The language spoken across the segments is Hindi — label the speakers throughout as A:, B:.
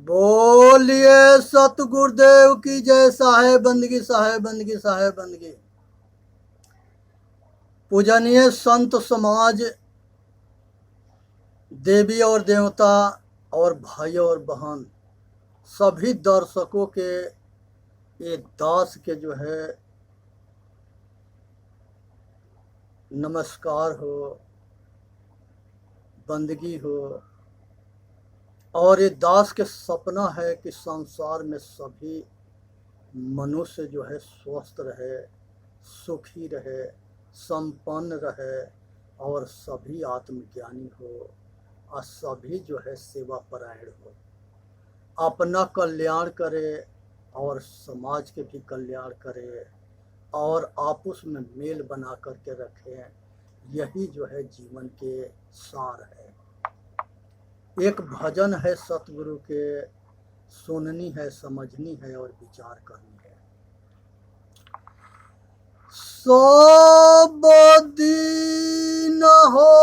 A: बोलिए सतगुरुदेव की जय। साहेब बंदगी साहेब बंदगी साहेब बंदगी। पूजनीय संत समाज, देवी और देवता और भाई और बहन, सभी दर्शकों के ये दास के जो है नमस्कार हो, बंदगी हो। और ये दास के सपना है कि संसार में सभी मनुष्य जो है स्वस्थ रहे, सुखी रहे, संपन्न रहे और सभी आत्मज्ञानी हो और सभी जो है सेवा परायण हो, अपना कल्याण करे और समाज के भी कल्याण करे और आपस में मेल बना करके रखें। यही जो है जीवन के सार है। एक भजन है सतगुरु के, सुननी है, समझनी है और विचार करनी है। सब दिन हो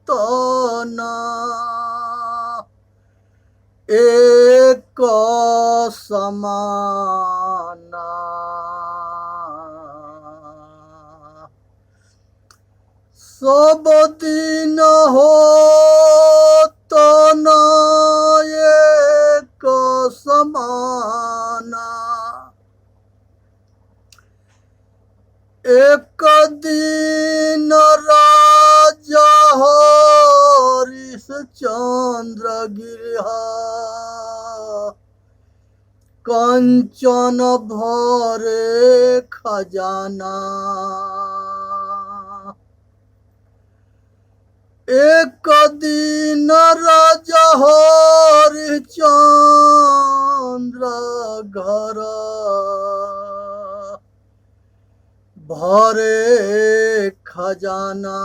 A: तो ना एक समाना, सब दिन हो तो ना एक समाना। एक दिन राजा हरिश्चंद्र गिरिहा, कंचन भरे खजाना। एक दिन राजा हरिश्चंद्र घर भरे खजाना।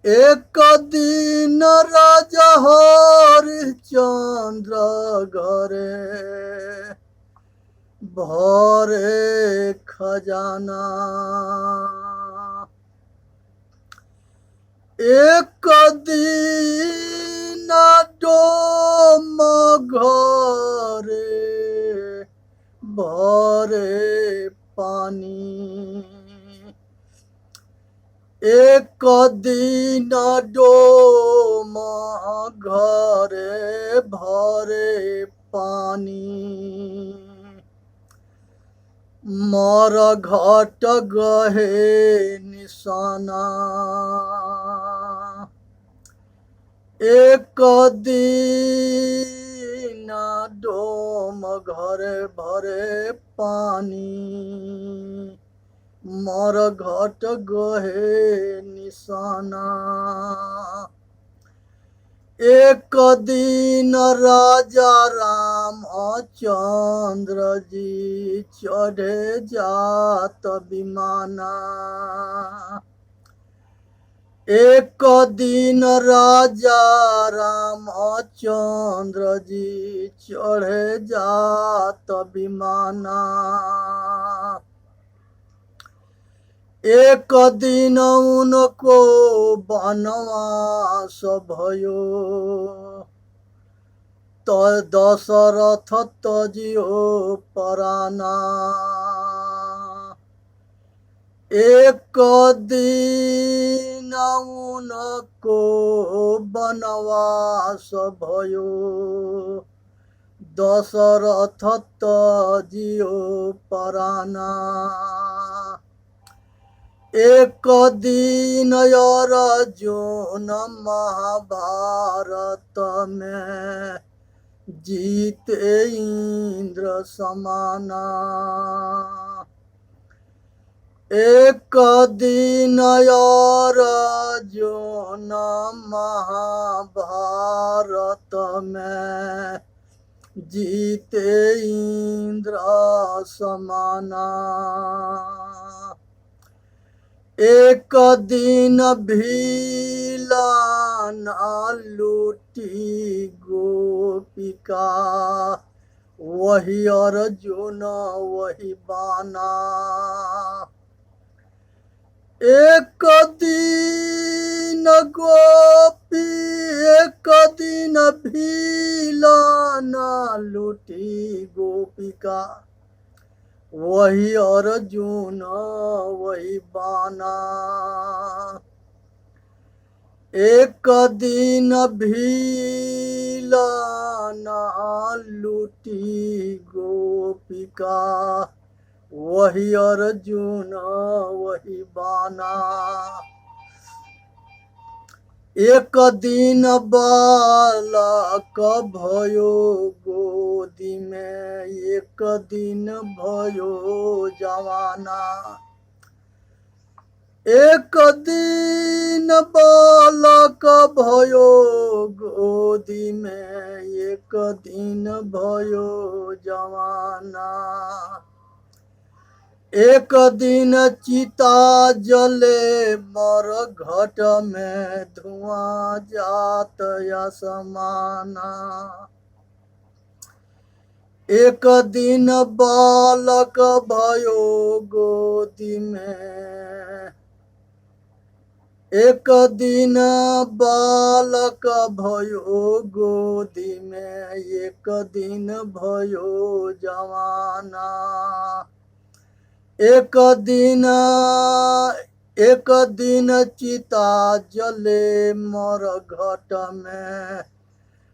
A: एक दिन राजा हरिश्चंद्र घरे भरे खजाना। एक दिन डोम घरे भरे पानी। एक दिन डोम घरे भरे पानी। मर घट गहे निशाना। एक दिन डोम घरे भरे पानी। मर घट गहे निशाना। एक दिन राजा रामचंद्र जी चढ़े जात विमाना। एक दिन राजा रामचंद्र जी चढ़े जात विमाना। एक दिन उनको वनवास भयो, तो दशरथ तजियो पराना। एक दिन उनको वनवास भयो, दशरथ तजियो पराना। एक दिन अर्जुन महाभारत में जीते इंद्र समाना। एक दिन अर्जुन महाभारत में जीते इंद्र समाना। एक दिन भीलन लूटी गोपिका, वही अर्जुन वही बाना। एक दिन गोपी एक दिन भीला ना लूटी गोपिका, वही अर्जुन वही बाना। एक दिन भीला ना लूटी गोपिका, वही अर्जुन वही बाना। एक दिन बालक भयो गोदी में, एक दिन भयो जवाना। एक दिन बालक भयो गोदी में, एक दिन भयो जवाना। एक दिन चिता जले मर घट में, धुआं जात असमाना। एक दिन बालक भयो गोदी में, एक दिन बालक भयो गोदी में, एक दिन भयो जवाना। एक दिन चिता जले मर घट में,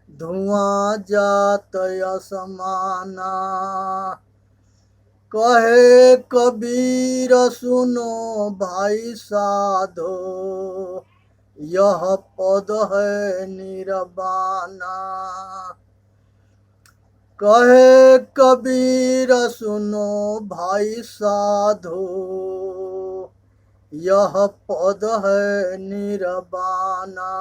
A: धुआं जात असमाना। कहे कबीर सुनो भाई साधो, यह पद है निर्वाणा। कहे कबीर सुनो भाई साधो, यह पद है निर्वाणा।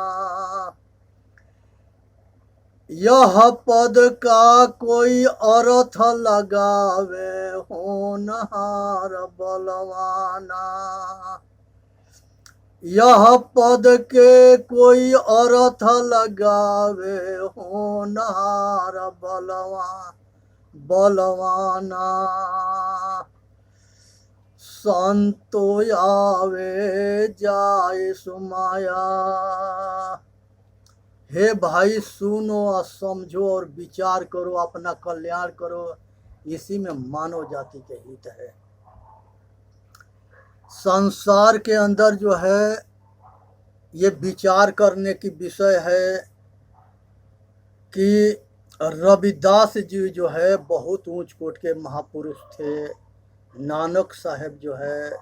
A: यह पद का कोई अर्थ लगावे, होनहार बलवाना। यह पद के कोई अर्थ लगावे, होनहार बलवाना। संतो आवे जाए सुमाया। हे भाई सुनो और समझो और विचार करो, अपना कल्याण करो, इसी में मानव जाति के हित है। संसार के अंदर जो है ये विचार करने की विषय है कि रविदास जी जो है बहुत ऊंच कोट के महापुरुष थे। नानक साहब जो है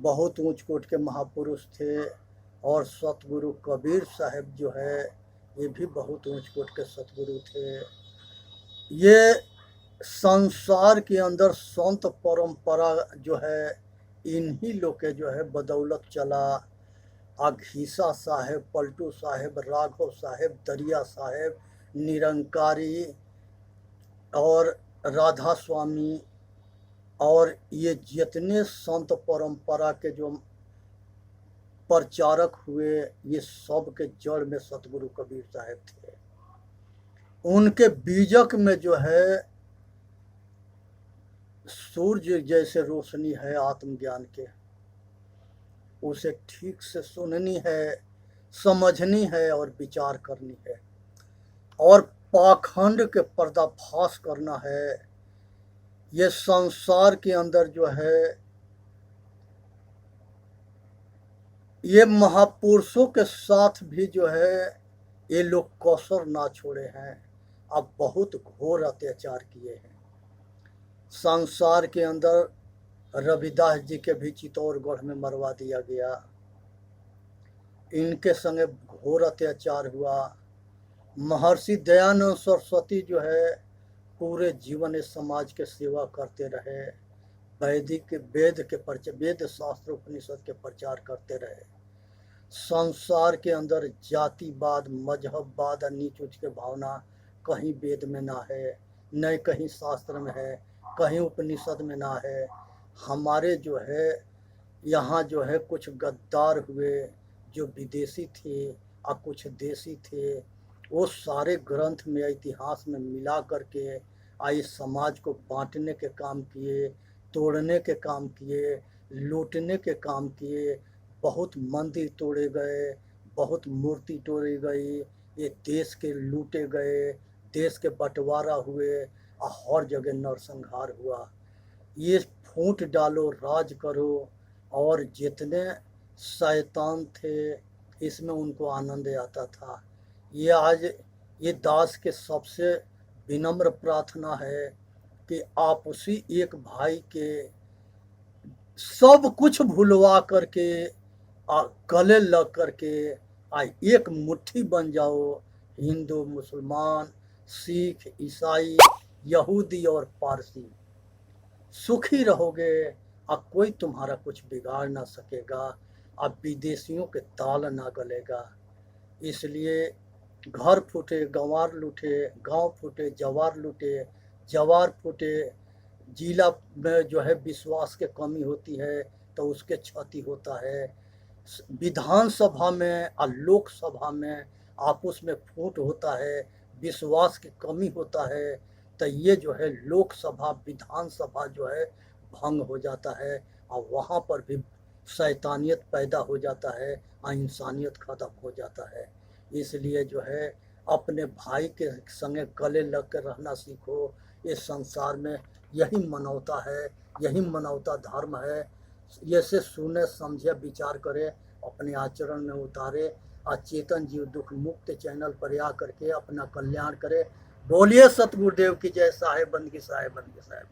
A: बहुत ऊंच कोट के महापुरुष थे, और सतगुरु कबीर साहब जो है ये भी बहुत ऊंच कोट के सतगुरु थे। ये संसार के अंदर संत परंपरा जो है इन्हीं लोग के जो है बदौलत चला। अघीसा साहेब, पलटू साहेब, राघव साहेब, दरिया साहेब, निरंकारी और राधा स्वामी, और ये जितने संत परंपरा के जो प्रचारक हुए, ये सब के जड़ में सतगुरु कबीर साहब थे। उनके बीजक में जो है सूर्य जैसे रोशनी है आत्मज्ञान के, उसे ठीक से सुननी है, समझनी है और विचार करनी है, और पाखंड के पर्दाफाश करना है। ये संसार के अंदर जो है ये महापुरुषों के साथ भी जो है ये लोग कसर ना छोड़े हैं, अब बहुत घोर अत्याचार किए हैं। संसार के अंदर रविदास जी के भी चित्तौड़गढ़ में मरवा दिया गया, इनके संगे घोर अत्याचार हुआ। महर्षि दयानंद सरस्वती जो है पूरे जीवन इस समाज के सेवा करते रहे, वेद शास्त्र उपनिषद के प्रचार करते रहे। संसार के अंदर जातिवाद, मजहबवाद, नीच ऊंच के भावना कहीं वेद में ना है, न कहीं शास्त्र में है, कहीं उपनिषद में ना है। हमारे जो है यहाँ जो है कुछ गद्दार हुए जो विदेशी थे और कुछ देसी थे, वो सारे ग्रंथ में इतिहास में मिला करके इस समाज को बांटने के काम किए, तोड़ने के काम किए, लूटने के काम किए। बहुत मंदिर तोड़े गए, बहुत मूर्ति तोड़ी गई, ये देश के लूटे गए, देश के बंटवारा हुए और हर जगह नरसंहार हुआ। ये फूट डालो, राज करो, और जितने शैतान थे इसमें उनको आनंद आता था। ये आज ये दास के सबसे विनम्र प्रार्थना है कि आप उसी एक भाई के सब कुछ भुलवा करके गले लग करके एक मुट्ठी बन जाओ। हिंदू, मुसलमान, सिख, ईसाई, यहूदी और पारसी, सुखी रहोगे और कोई तुम्हारा कुछ बिगाड़ ना सकेगा, अब विदेशियों के ताल ना गलेगा। इसलिए घर फूटे गंवार लूटे, गांव फूटे जवार लूटे, जवार फूटे जिला में जो है विश्वास के कमी होती है तो उसके क्षति होता है। विधानसभा में और लोकसभा में आपस में फूट होता है, विश्वास की कमी होता है, तो ये जो है लोकसभा विधानसभा जो है भंग हो जाता है और वहाँ पर भी शैतानियत पैदा हो जाता है और इंसानियत ख़त्म हो जाता है। इसलिए जो है अपने भाई के संगे गले लग कर रहना सीखो। इस संसार में यही मानवता है, यही मानवता धर्म है। ऐसे सुने समझे विचार करे, अपने आचरण में उतारे और चेतन जीव दुख मुक्त चैनल पर आ करके अपना कल्याण करे। बोलिए सतगुरुदेव की जय। साहेब बंद की साहेब बंद की साहेब।